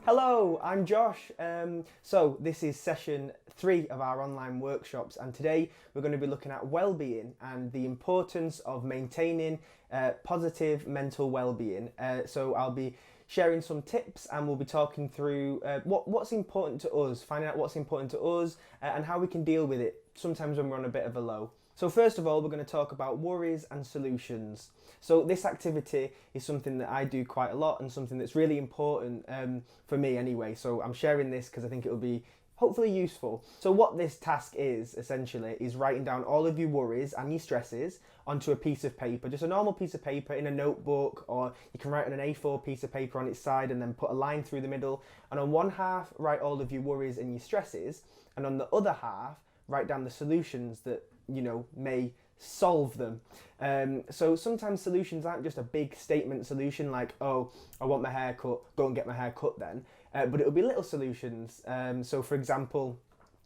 Hello, I'm Josh. So this is session 3 of our online workshops, and today we're going to be looking at well-being and the importance of maintaining positive mental well-being. So I'll be sharing some tips, and we'll be talking through what's important to us, finding out what's important to us, and how we can deal with it sometimes when we're on a bit of a low. So first of all, we're going to talk about worries and solutions. So this activity is something that I do quite a lot and something that's really important for me anyway. So I'm sharing this because I think it will be hopefully useful. So what this task is essentially is writing down all of your worries and your stresses onto a piece of paper, just a normal piece of paper in a notebook, or you can write on an A4 piece of paper on its side and then put a line through the middle. And on one half, write all of your worries and your stresses, and on the other half, write down the solutions that may solve them. So sometimes solutions aren't just a big statement solution like, oh, I want my hair cut, go and get my hair cut then. But it'll be little solutions. So for example,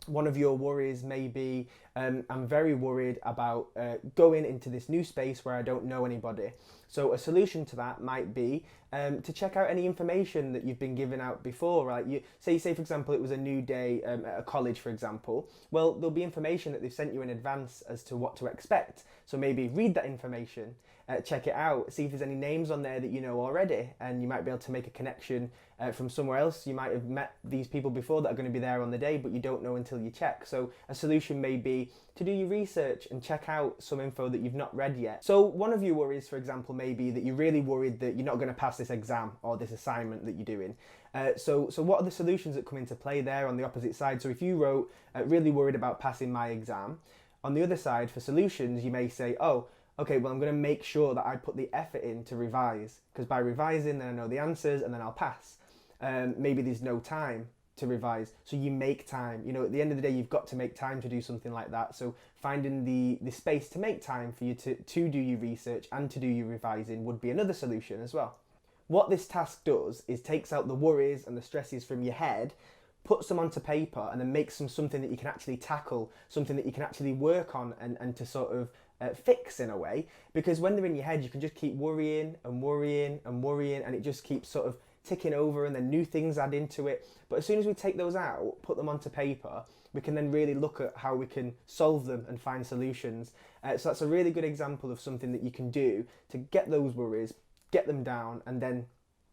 one of your worries may be, I'm very worried about going into this new space where I don't know anybody. So a solution to that might be to check out any information that you've been given out before. Right? You say for example, it was a new day at a college, for example. Well, there'll be information that they've sent you in advance as to what to expect. So maybe read that information, check it out, see if there's any names on there that you know already, and you might be able to make a connection from somewhere else. You might have met these people before that are going to be there on the day, but you don't know until you check. So a solution may be to do your research and check out some info that you've not read yet. So one of your worries, for example, may be that you're really worried that you're not going to pass this exam or this assignment that you're doing. So what are the solutions that come into play there on the opposite side? So if you wrote, really worried about passing my exam, on the other side for solutions, you may say, oh, okay, well, I'm going to make sure that I put the effort in to revise, because by revising, then I know the answers and then I'll pass. Maybe there's no time to revise, so you make time. At the end of the day, you've got to make time to do something like that. So finding the space to make time for you to do your research and to do your revising would be another solution as well. What this task does is takes out the worries and the stresses from your head, puts them onto paper, and then makes them something that you can actually tackle, something that you can actually work on and to sort of fix in a way. Because when they're in your head, you can just keep worrying and worrying and worrying, and it just keeps sort of ticking over, and then new things add into it. But as soon as we take those out, put them onto paper, we can then really look at how we can solve them and find solutions. So that's a really good example of something that you can do to get those worries, get them down, and then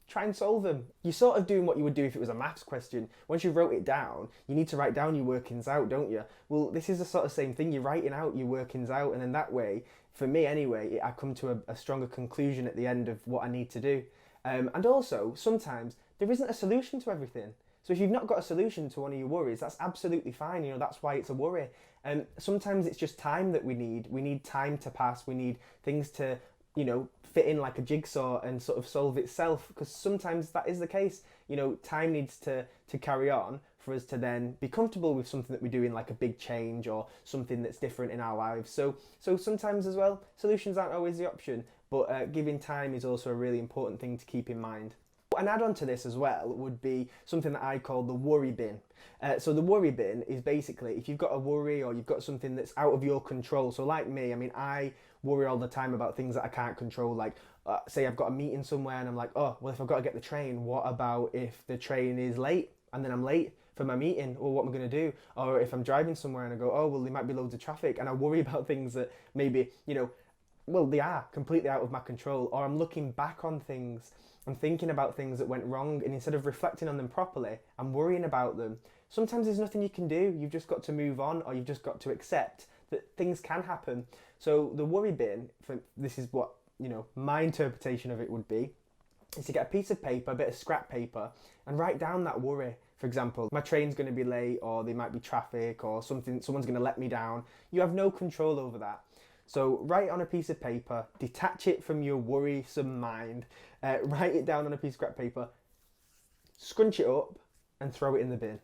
try and solve them. You're sort of doing what you would do if it was a maths question. Once you wrote it down, you need to write down your workings out, don't you? Well, this is the sort of same thing. You're writing out your workings out, and then that way, for me anyway, I come to a stronger conclusion at the end of what I need to do. And also, sometimes there isn't a solution to everything. So if you've not got a solution to one of your worries, that's absolutely fine. That's why it's a worry. Sometimes it's just time that we need. We need time to pass. We need things to fit in like a jigsaw and sort of solve itself, because sometimes that is the case. Time needs to carry on for us to then be comfortable with something that we're doing, like a big change or something that's different in our lives. So sometimes as well, solutions aren't always the option, but giving time is also a really important thing to keep in mind. An add-on to this as well would be something that I call the worry bin. So the worry bin is basically if you've got a worry or you've got something that's out of your control. So like me, I worry all the time about things that I can't control. Like say I've got a meeting somewhere and I'm like, oh, well, if I've got to get the train, what about if the train is late and then I'm late for my meeting? Or what am I going to do? Or if I'm driving somewhere and I go, oh, well, there might be loads of traffic, and I worry about things that maybe, well, they are completely out of my control. Or I'm looking back on things, I'm thinking about things that went wrong, and instead of reflecting on them properly, I'm worrying about them. Sometimes there's nothing you can do. You've just got to move on, or you've just got to accept that things can happen. So the worry bin, this is what, my interpretation of it would be, is to get a piece of paper, a bit of scrap paper, and write down that worry. For example, my train's going to be late, or there might be traffic, or someone's going to let me down. You have no control over that. So write on a piece of paper, detach it from your worrisome mind, write it down on a piece of scrap paper, scrunch it up and throw it in the bin.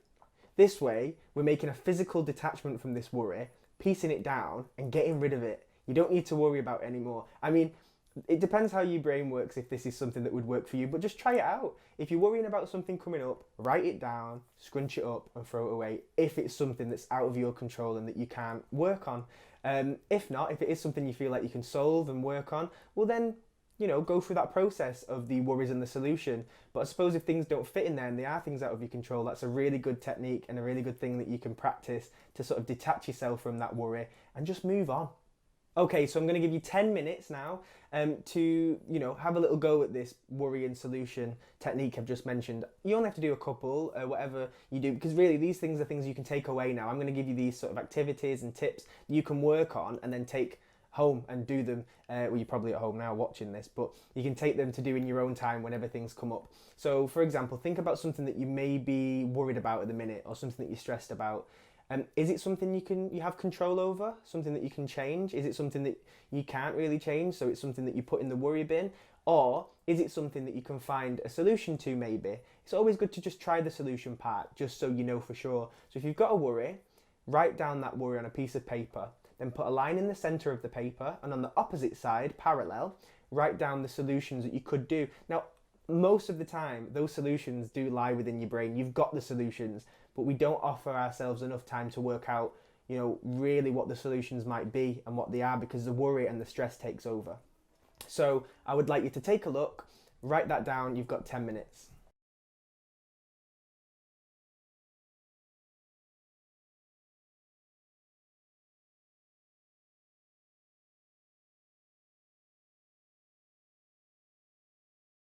This way, we're making a physical detachment from this worry, piecing it down and getting rid of it. You don't need to worry about it anymore. It depends how your brain works, if this is something that would work for you, but just try it out. If you're worrying about something coming up, write it down, scrunch it up and throw it away if it's something that's out of your control and that you can't work on. If not, if it is something you feel like you can solve and work on, well then go through that process of the worries and the solution. But I suppose if things don't fit in there and they are things out of your control, that's a really good technique and a really good thing that you can practice to sort of detach yourself from that worry and just move on. Okay, so I'm going to give you 10 minutes now to, have a little go at this worry and solution technique I've just mentioned. You only have to do a couple, whatever you do, because really these things are things you can take away now. I'm going to give you these sort of activities and tips you can work on and then take home and do them. Well, you're probably at home now watching this, but you can take them to do in your own time whenever things come up. So, for example, think about something that you may be worried about at the minute or something that you're stressed about. Is it something you have control over? Something that you can change? Is it something that you can't really change? So it's something that you put in the worry bin? Or is it something that you can find a solution to maybe? It's always good to just try the solution part, just so you know for sure. So if you've got a worry, write down that worry on a piece of paper, then put a line in the centre of the paper, and on the opposite side, parallel, write down the solutions that you could do. Now, most of the time, those solutions do lie within your brain. You've got the solutions, but we don't offer ourselves enough time to work out, really what the solutions might be and what they are, because the worry and the stress takes over. So I would like you to take a look, write that down. You've got 10 minutes.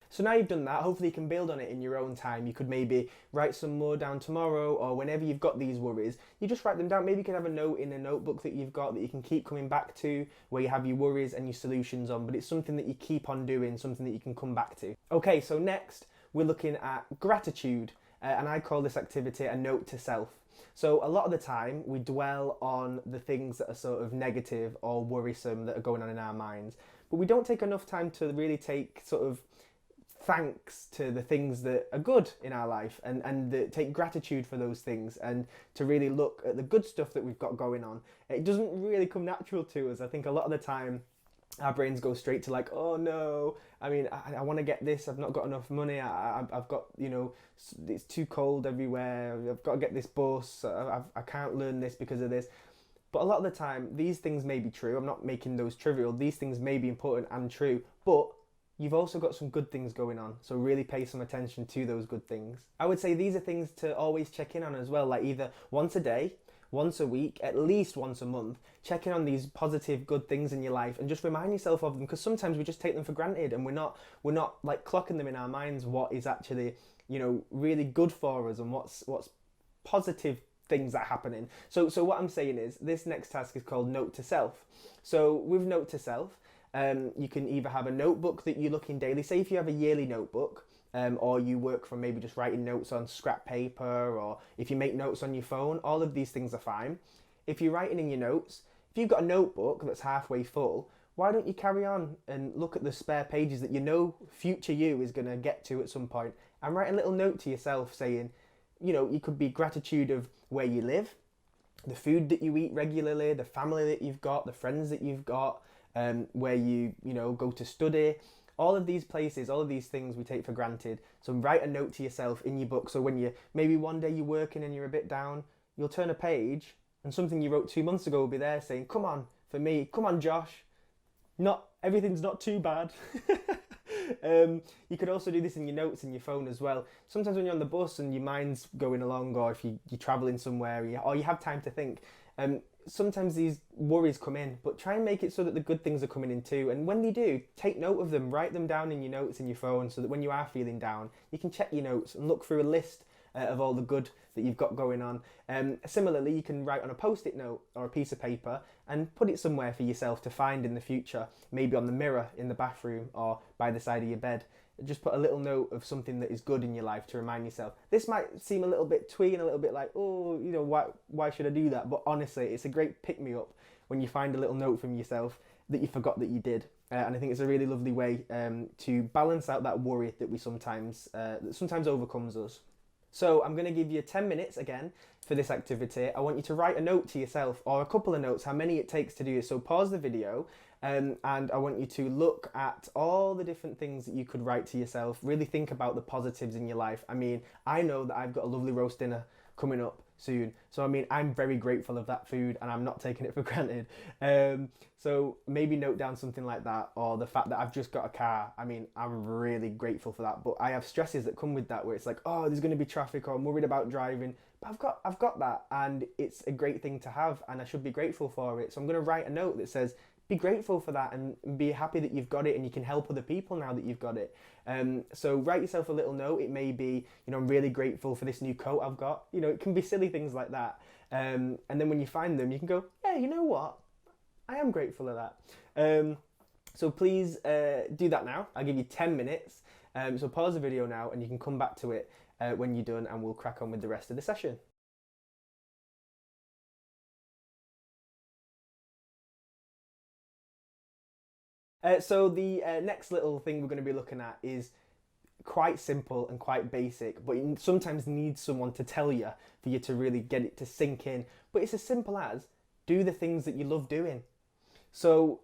So now you've done that, hopefully you can build on it in your own time. You could maybe write some more down tomorrow, or whenever you've got these worries, you just write them down. Maybe you can have a note in a notebook that you've got that you can keep coming back to, where you have your worries and your solutions on, but it's something that you keep on doing, something that you can come back to. Okay, so next we're looking at gratitude, and I call this activity a note to self. So a lot of the time we dwell on the things that are sort of negative or worrisome that are going on in our minds, but we don't take enough time to really take sort of thanks to the things that are good in our life, and take gratitude for those things, and to really look at the good stuff that we've got going on. It doesn't really come natural to us. I think a lot of the time our brains go straight to like, oh no, I want to get this, I've not got enough money, I've got, it's too cold everywhere, I've got to get this bus, I can't learn this because of this. But a lot of the time these things may be true. I'm not making those trivial. These things may be important and true, but you've also got some good things going on, so really pay some attention to those good things. I would say these are things to always check in on as well, like either once a day, once a week, at least once a month. Check in on these positive, good things in your life and just remind yourself of them, because sometimes we just take them for granted and we're not like clocking them in our minds what is actually, really good for us and what's positive things that are happening. So what I'm saying is this next task is called Note to Self. So with Note to Self, you can either have a notebook that you look in daily. Say if you have a yearly notebook, or you work from maybe just writing notes on scrap paper, or if you make notes on your phone, all of these things are fine. If you're writing in your notes, if you've got a notebook that's halfway full, why don't you carry on and look at the spare pages that future you is going to get to at some point, and write a little note to yourself saying, you could be gratitude of where you live, the food that you eat regularly, the family that you've got, the friends that you've got, where you go to study. All of these places, all of these things we take for granted. So write a note to yourself in your book. So when maybe one day you're working and you're a bit down, you'll turn a page and something you wrote 2 months ago will be there saying, come on, for me, come on, Josh. Everything's not too bad. You could also do this in your notes in your phone as well. Sometimes when you're on the bus and your mind's going along, or if you're travelling somewhere, or you have time to think, sometimes these worries come in, but try and make it so that the good things are coming in too. And when they do, take note of them, write them down in your notes in your phone, so that when you are feeling down, you can check your notes and look through a list of all the good that you've got going on. Similarly, you can write on a post-it note or a piece of paper and put it somewhere for yourself to find in the future, maybe on the mirror in the bathroom or by the side of your bed. Just put a little note of something that is good in your life to remind yourself. This might seem a little bit twee and a little bit like, oh, why should I do that? But honestly, it's a great pick-me-up when you find a little note from yourself that you forgot that you did. And I think it's a really lovely way to balance out that worry that that sometimes overcomes us. So I'm going to give you 10 minutes again for this activity. I want you to write a note to yourself, or a couple of notes, how many it takes to do this. So pause the video, and I want you to look at all the different things that you could write to yourself. Really think about the positives in your life. I know that I've got a lovely roast dinner coming up soon. So I mean, I'm very grateful of that food, and I'm not taking it for granted. So maybe note down something like that, or the fact that I've just got a car. I mean, I'm really grateful for that. But I have stresses that come with that, where it's like, oh, there's going to be traffic, or I'm worried about driving. But I've got that, and it's a great thing to have, and I should be grateful for it. So I'm going to write a note that says, be grateful for that, and be happy that you've got it, and you can help other people now that you've got it. So write yourself a little note. It may be, I'm really grateful for this new coat I've got. It can be silly things like that. And then when you find them, you can go, yeah, you know what? I am grateful for that. So please do that now. I'll give you 10 minutes. So pause the video now, and you can come back to it when you're done, and we'll crack on with the rest of the session. So the next little thing we're going to be looking at is quite simple and quite basic, but it sometimes needs someone to tell you for you to really get it to sink in. But it's as simple as do the things that you love doing. So,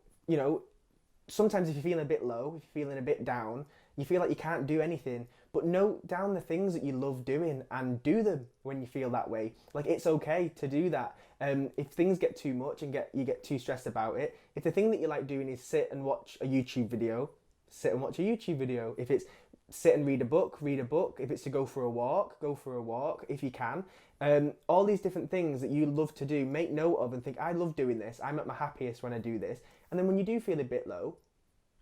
sometimes if you're feeling a bit low, if you're feeling a bit down, you feel like you can't do anything, but note down the things that you love doing and do them when you feel that way. Like, it's okay to do that. If things get too much and you get too stressed about it, if the thing that you like doing is sit and watch a YouTube video, sit and watch a YouTube video. If it's sit and read a book, read a book. If it's to go for a walk, go for a walk if you can. All these different things that you love to do, make note of and think, I love doing this. I'm at my happiest when I do this. And then when you do feel a bit low,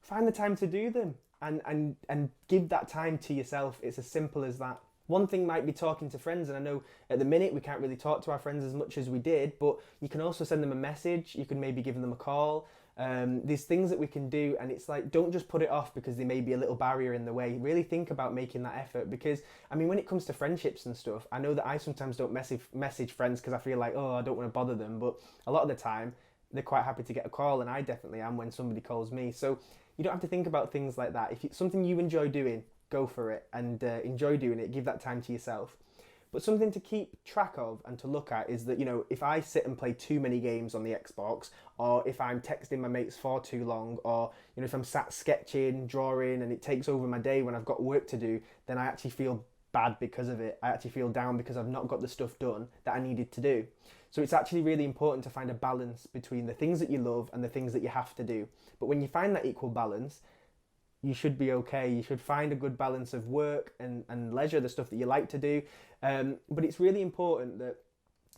find the time to do them and give that time to yourself. It's as simple as that. One thing might be talking to friends, and I know at the minute we can't really talk to our friends as much as we did, but you can also send them a message. You can maybe give them a call. There's things that we can do, and it's like, don't just put it off because there may be a little barrier in the way. Really think about making that effort, because I mean, when it comes to friendships and stuff, I know that I sometimes don't message friends because I feel like, oh, I don't want to bother them, but a lot of the time they're quite happy to get a call, and I definitely am when somebody calls me. So you don't have to think about things like that. If it's something you enjoy doing, go for it and enjoy doing it. Give that time to yourself. But something to keep track of and to look at is that, if I sit and play too many games on the Xbox, or if I'm texting my mates for too long, or, if I'm sat sketching, drawing, and it takes over my day when I've got work to do, then I actually feel bad because of it. I actually feel down because I've not got the stuff done that I needed to do. So it's actually really important to find a balance between the things that you love and the things that you have to do. But when you find that equal balance, you should be okay. You should find a good balance of work and leisure, the stuff that you like to do. But it's really important that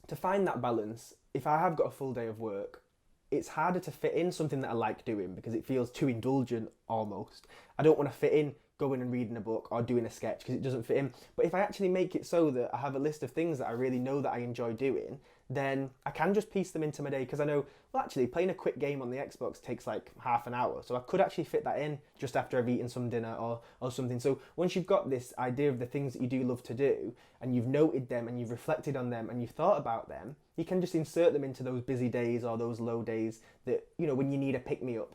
to find that balance, if I have got a full day of work, it's harder to fit in something that I like doing because it feels too indulgent almost. I don't want to fit in going and reading a book or doing a sketch because it doesn't fit in. But if I actually make it so that I have a list of things that I really know that I enjoy doing, then I can just piece them into my day, because I know, well, actually playing a quick game on the Xbox takes like half an hour, so I could actually fit that in just after I've eaten some dinner or something. So once you've got this idea of the things that you do love to do, and you've noted them and you've reflected on them and you've thought about them, you can just insert them into those busy days or those low days that, when you need a pick-me-up.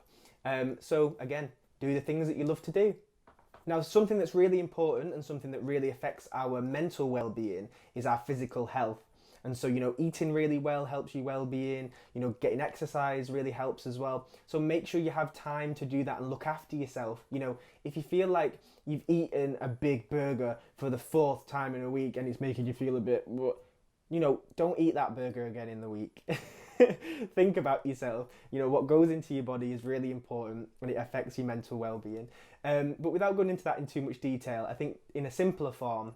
So again, do the things that you love to do. Now, something that's really important and something that really affects our mental well-being is our physical health. And so, eating really well helps your well-being, getting exercise really helps as well. So make sure you have time to do that and look after yourself. If you feel like you've eaten a big burger for the 4th time in a week and it's making you feel a bit, don't eat that burger again in the week. Think about yourself. What goes into your body is really important when it affects your mental well-being. But without going into that in too much detail, I think in a simpler form,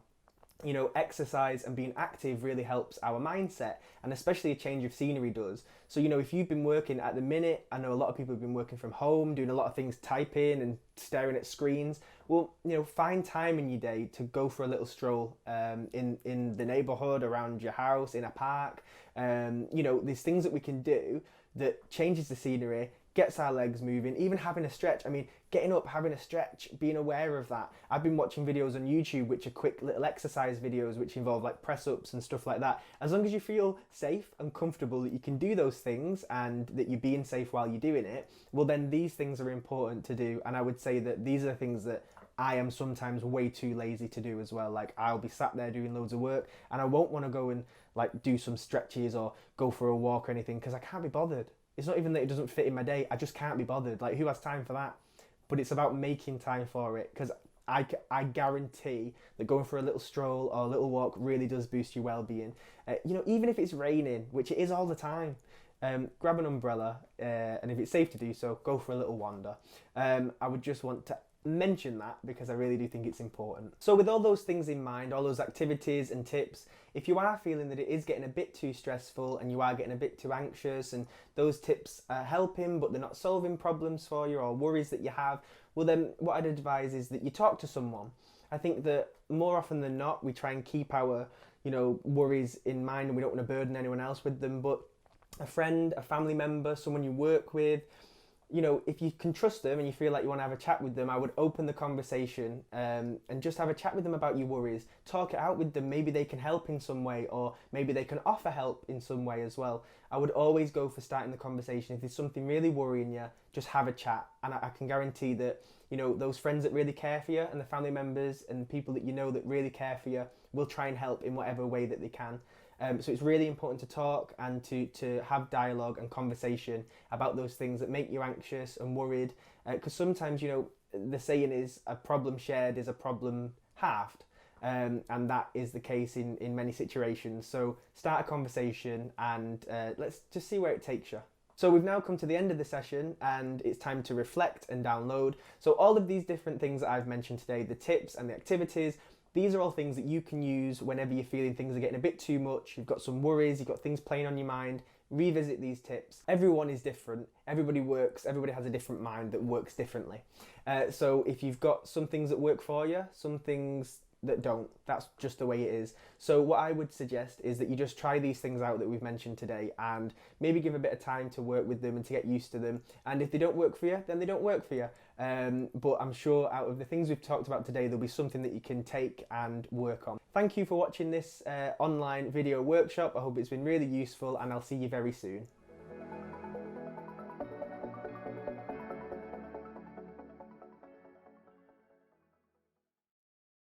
exercise and being active really helps our mindset, and especially a change of scenery does. So, if you've been working at the minute, I know a lot of people have been working from home, doing a lot of things, typing and staring at screens. Well, find time in your day to go for a little stroll in the neighborhood, around your house, in a park. There's things that we can do that changes the scenery, gets our legs moving, even having a stretch. I mean, getting up, having a stretch, being aware of that. I've been watching videos on YouTube which are quick little exercise videos which involve like press-ups and stuff like that. As long as you feel safe and comfortable that you can do those things and that you're being safe while you're doing it, well then these things are important to do. And I would say that these are the things that I am sometimes way too lazy to do as well. Like, I'll be sat there doing loads of work and I won't want to go and like do some stretches or go for a walk or anything because I can't be bothered. It's not even that it doesn't fit in my day, I just can't be bothered. Like, who has time for that? But it's about making time for it, because I guarantee that going for a little stroll or a little walk really does boost your well-being. Even if it's raining, which it is all the time, grab an umbrella, and if it's safe to do so, go for a little wander. I would just want to mention that because I really do think it's important. So with all those things in mind, all those activities and tips, if you are feeling that it is getting a bit too stressful and you are getting a bit too anxious and those tips are helping but they're not solving problems for you or worries that you have, well then what I'd advise is that you talk to someone. I think that more often than not we try and keep our worries in mind and we don't want to burden anyone else with them, but a friend, a family member, someone you work with, if you can trust them and you feel like you want to have a chat with them, I would open the conversation and just have a chat with them about your worries. Talk it out with them. Maybe they can help in some way, or maybe they can offer help in some way as well. I would always go for starting the conversation. If there's something really worrying you, just have a chat. And I can guarantee that, those friends that really care for you and the family members and people that that really care for you will try and help in whatever way that they can. So it's really important to talk and to have dialogue and conversation about those things that make you anxious and worried. Because sometimes, the saying is a problem shared is a problem halved. And that is the case in many situations. So start a conversation and let's just see where it takes you. So we've now come to the end of the session and it's time to reflect and download. So all of these different things that I've mentioned today, the tips and the activities, these are all things that you can use whenever you're feeling things are getting a bit too much, you've got some worries, you've got things playing on your mind. Revisit these tips. Everyone is different. Everybody has a different mind that works differently. So if you've got some things that work for you, some things that don't, that's just the way it is. So what I would suggest is that you just try these things out that we've mentioned today and maybe give a bit of time to work with them and to get used to them. And if they don't work for you, then they don't work for you. But I'm sure out of the things we've talked about today, there'll be something that you can take and work on. Thank you for watching this online video workshop. I hope it's been really useful and I'll see you very soon.